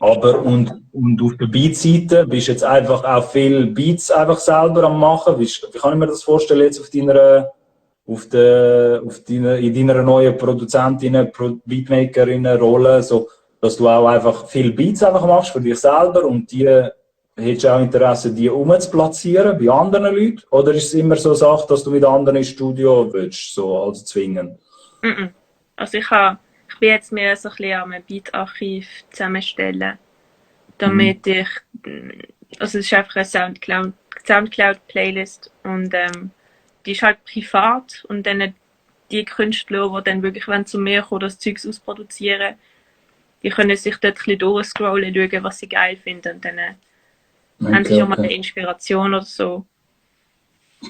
Aber und auf der Beat-Seite bist du jetzt einfach auch viele Beats einfach selber am machen. Wie kann ich mir das vorstellen jetzt in deiner neuen Produzentinnen, Beatmakerinnen-Rolle, so, dass du auch einfach viele Beats einfach machst für dich selber und die hättest du auch Interesse, die umzuplatzieren bei anderen Leuten? Oder ist es immer so eine Sache, dass du mit anderen ins Studio willst, so also zwingen? Mhm. Also ich bin jetzt mehr so ein bisschen am Beat-Archiv zusammenstellen, Mhm. damit ich, also es ist einfach eine Soundcloud-Playlist und die ist halt privat und dann die Künstler, die dann wirklich wenn zu mir kommen, das Zeugs ausproduzieren, die können sich dort ein bisschen durchscrollen, schauen, was sie geil finden und dann haben sie Okay, schon mal okay. eine Inspiration oder so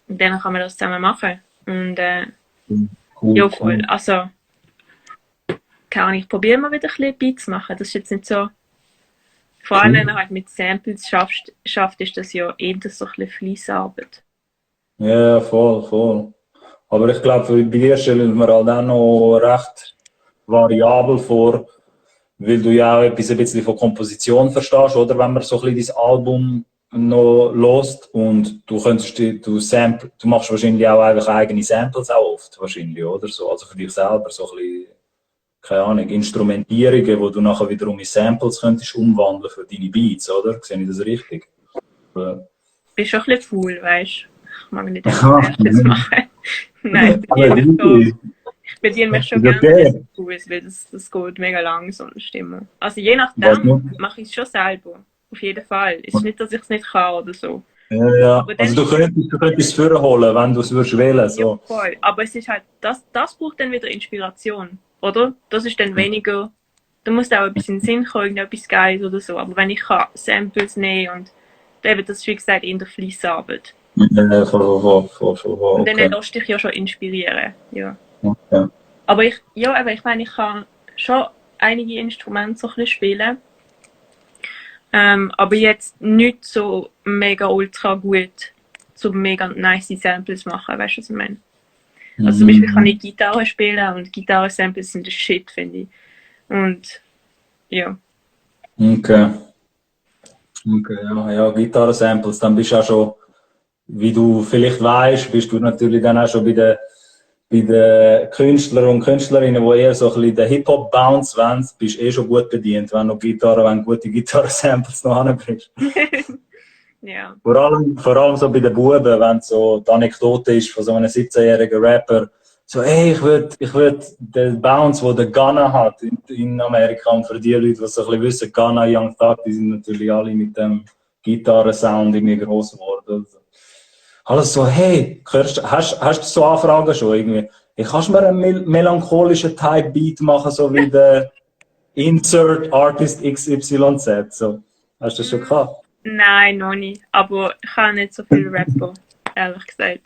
und dann kann man das zusammen machen und Cool, ja voll, cool. also keine Ahnung, ich probiere mal wieder ein bisschen Beats zu machen, das ist jetzt nicht so. Vor allem, wenn Cool. du halt mit Samples schafft, ist das ja eher so ein bisschen Fleissarbeit. Ja, voll, voll. Aber ich glaube, bei dir stellen wir halt auch noch recht variabel vor, weil du ja auch etwas ein bisschen von Komposition verstehst, oder? Wenn man so ein bisschen dein Album noch lost und du könntest, du machst wahrscheinlich auch einfach eigene Samples auch oft, wahrscheinlich, oder? So, also für dich selber so ein bisschen, keine Ahnung, Instrumentierungen, wo du nachher wiederum in Samples könntest umwandeln für deine Beats, oder? Sehe ich das richtig? Ja. Bist schon ein bisschen faul, weißt du? Ich mag nicht einfach Aha, Samples machen. Nein, aber easy. ich bediene mich schon Ist gerne an okay. diesen Tools, weil das geht mega lang, so eine Stimme. Also je Was nachdem noch? mache ich es schon selber. Auf jeden Fall. Es ist nicht, dass ich es nicht kann oder so. Ja, ja. Aber dann Also ist es, du könntest es vorholen, wenn du es würdest wählen, ja so. voll. Aber es ist halt, das braucht dann wieder Inspiration, oder? Das ist dann weniger, da muss auch etwas in den Sinn kommen, irgendetwas Geiles oder so. Aber wenn ich kann Samples nehmen und eben, das ist wie gesagt in der Fleissarbeit. Und dann Okay. lässt dich ja schon inspirieren. Ja. Okay. Aber ich meine, ich kann schon einige Instrumente so ein bisschen spielen. Aber jetzt nicht so mega ultra gut, so mega nice Samples machen, weißt du, was ich meine? Also zum Beispiel kann Mhm. ich Gitarre spielen und Gitarre-Samples sind das Shit, finde ich. Und ja. Okay. Okay, ja, ja, Gitarre-Samples, dann bist du auch schon, wie du vielleicht weißt, bist du natürlich dann auch schon bei den Künstlern und Künstlerinnen, die eher so ein bisschen den Hip-Hop-Bounce wollen, bist du eh schon gut bedient, wenn du gute Gitarre-Samples noch anbringst. Ja. Vor allem so bei den Buben, wenn so die Anekdote ist von so einem 17-jährigen Rapper, so, ey, ich würd den Bounce, den der Ghana hat in Amerika, und für die Leute, die so ein bisschen wissen, Ghana, Young Thug, die sind natürlich alle mit dem Gitarrensound irgendwie gross geworden. Also. Alles so, hey, hast du so Anfragen schon irgendwie? Hey, kannst du mir einen melancholischen Type-Beat machen, so wie der Insert Artist XYZ? So, hast du das schon Mm, gehabt? nein, noch nicht. Aber ich habe nicht so viele Rapper, ehrlich gesagt.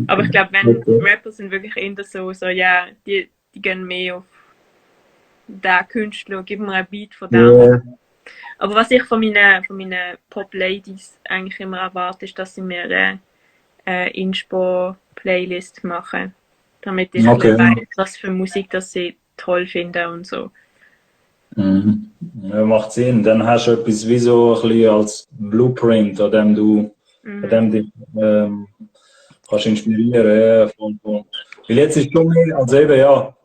Aber ich glaube, wenn Okay. Rapper sind wirklich eher so ja, die gehen mehr auf den Künstler, gib mir ein Beat von dem. Ja. Aber was ich von meinen Pop-Ladies eigentlich immer erwarte, ist, dass sie mir eine Inspo-Playlist machen. Damit ich ein Okay. bisschen weiss, was für Musik das sie toll finden und so. Mhm. Ja, macht Sinn. Dann hast du etwas wie so ein bisschen als Blueprint, an Mhm. dem dich kannst inspirieren. Ja, voll. Weil jetzt ist schon mehr, also eben, ja,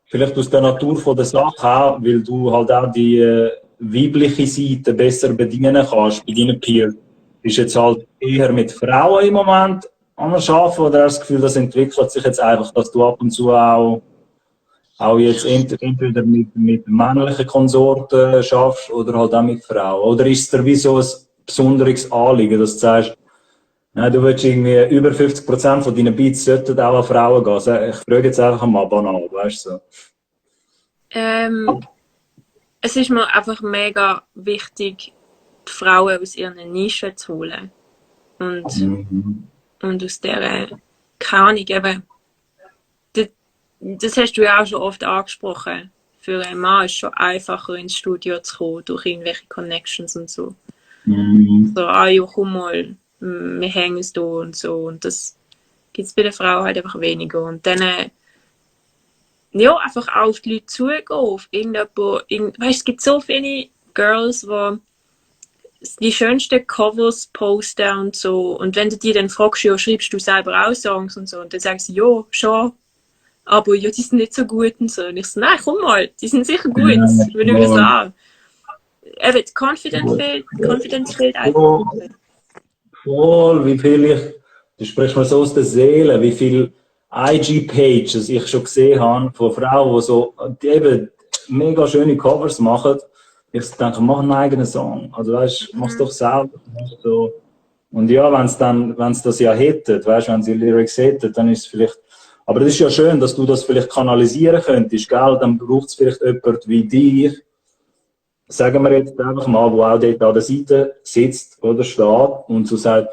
vielleicht aus der Natur von der Sache auch, weil du halt auch die weibliche Seite besser bedienen kannst bei deinen Peers. Ist jetzt halt eher mit Frauen im Moment am Arbeiten, oder hast du das Gefühl, das entwickelt sich jetzt einfach, dass du ab und zu auch jetzt entweder mit männlichen Konsorten schaffst oder halt auch mit Frauen? Oder ist es dir wie so ein besonderes Anliegen, dass du sagst, nein, du willst irgendwie über 50% von deinen Beats sollten auch an Frauen gehen? Also ich frage jetzt einfach mal banal, weißt du? So. Ähm, Es ist mir einfach mega wichtig, die Frauen aus ihren Nischen zu holen. Und, Mhm. und aus der, keine Ahnung, eben, das, das hast du ja auch schon oft angesprochen. Für einen Mann ist es schon einfacher ins Studio zu kommen, durch irgendwelche Connections und so. Mhm. So, ah ja, komm mal, wir hängen es da und so. Und das gibt es bei der Frau halt einfach weniger. Und dann, ja, einfach auch auf die Leute zugehen, auf irgendjemanden, weißt, es gibt so viele Girls, die die schönsten Covers posten und so. Und wenn du die dann fragst, ja, schreibst du selber auch Songs und so, und dann sagen sie, ja, schon, aber ja, die sind nicht so gut und so. Und ich so, nein, komm mal, die sind sicher gut, Ja, wir schauen es an. Eben, die Confidence fehlt einfach. voll, wie viel du sprichst mir so aus der Seele, wie viele IG-Pages ich schon gesehen habe von Frauen, die eben mega schöne Covers machen. Ich denke, mach einen eigenen Song. Also weißt, mach's doch selber. So. Und ja, wenn sie das ja hätten, weißt, wenn sie Lyrics hätten, dann ist es vielleicht. Aber das ist ja schön, dass du das vielleicht kanalisieren könntest, gell? Dann braucht es vielleicht jemand wie dich, sagen wir jetzt einfach mal, wo auch dort an der Seite sitzt oder steht und so sagt,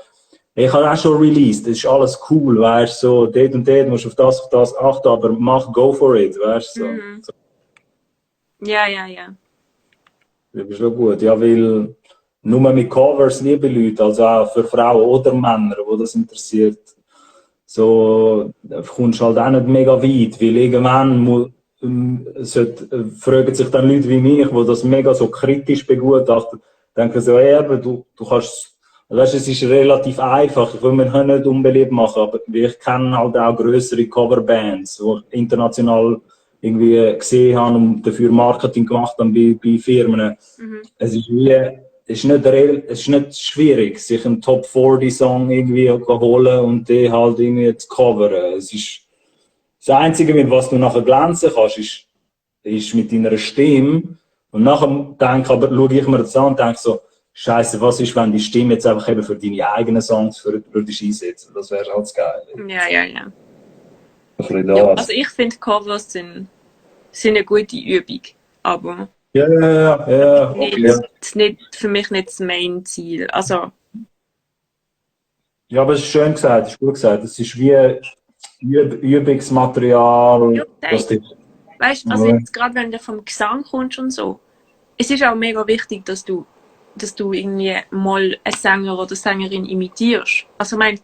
hey, ich habe auch schon released, das ist alles cool, weißt du, so, dort und dort musst du auf das achten, aber go for it, weißt du, so. Ja. Das ist schon gut, ja, weil nur mit Covers liebe Leute, also auch für Frauen oder Männer, wo das interessiert, so, kommst du halt auch nicht mega weit, weil irgendwann fragen sich dann Leute wie mich, die das mega so kritisch begutachten, denken so, hey, aber du kannst, weißt, es ist relativ einfach, ich will mir nicht unbeliebt machen, aber ich kenne halt auch größere Coverbands, die ich international irgendwie gesehen habe und dafür Marketing gemacht haben bei Firmen. Es ist es ist nicht schwierig, sich einen Top 40 Song irgendwie zu holen und den halt irgendwie zu coveren. Es ist das Einzige, mit was du nachher glänzen kannst, ist mit deiner Stimme. Und nachher schaue ich mir das an und denke so, Scheiße, was ist, wenn die Stimme jetzt einfach eben für deine eigenen Songs würdest einsetzen? Das wäre halt das Geile. Ja. Ein bisschen Ja, das. also ich finde Covers sind eine gute Übung, aber Ja. für mich nicht das Main-Ziel. Also, Ja, aber es ist schön gesagt, es ist gut gesagt. Es ist wie Übungsmaterial. ja, weißt du, also jetzt gerade wenn du vom Gesang kommst und so, es ist auch mega wichtig, dass du irgendwie mal einen Sänger oder Sängerin imitierst. Also ich meine,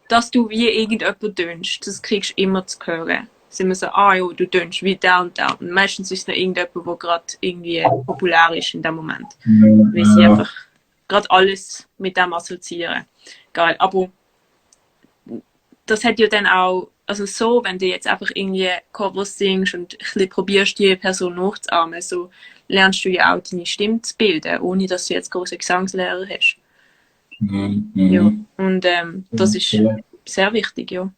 dass du wie irgendjemand tönst, das kriegst du immer zu hören. Sind wir so, ja, du tönst wie der und der. Und meistens ist es noch irgendjemand, der gerade irgendwie populär ist in dem Moment. Weil sie einfach gerade alles mit dem assoziieren. Geil. Aber das hat ja dann auch, also so, wenn du jetzt einfach irgendwie Covers singst und ein bisschen probierst, die Person nachzuahmen, so lernst du ja auch deine Stimme zu bilden, ohne dass du jetzt große Gesangslehrer hast. Ja. Und das ist sehr wichtig, ja.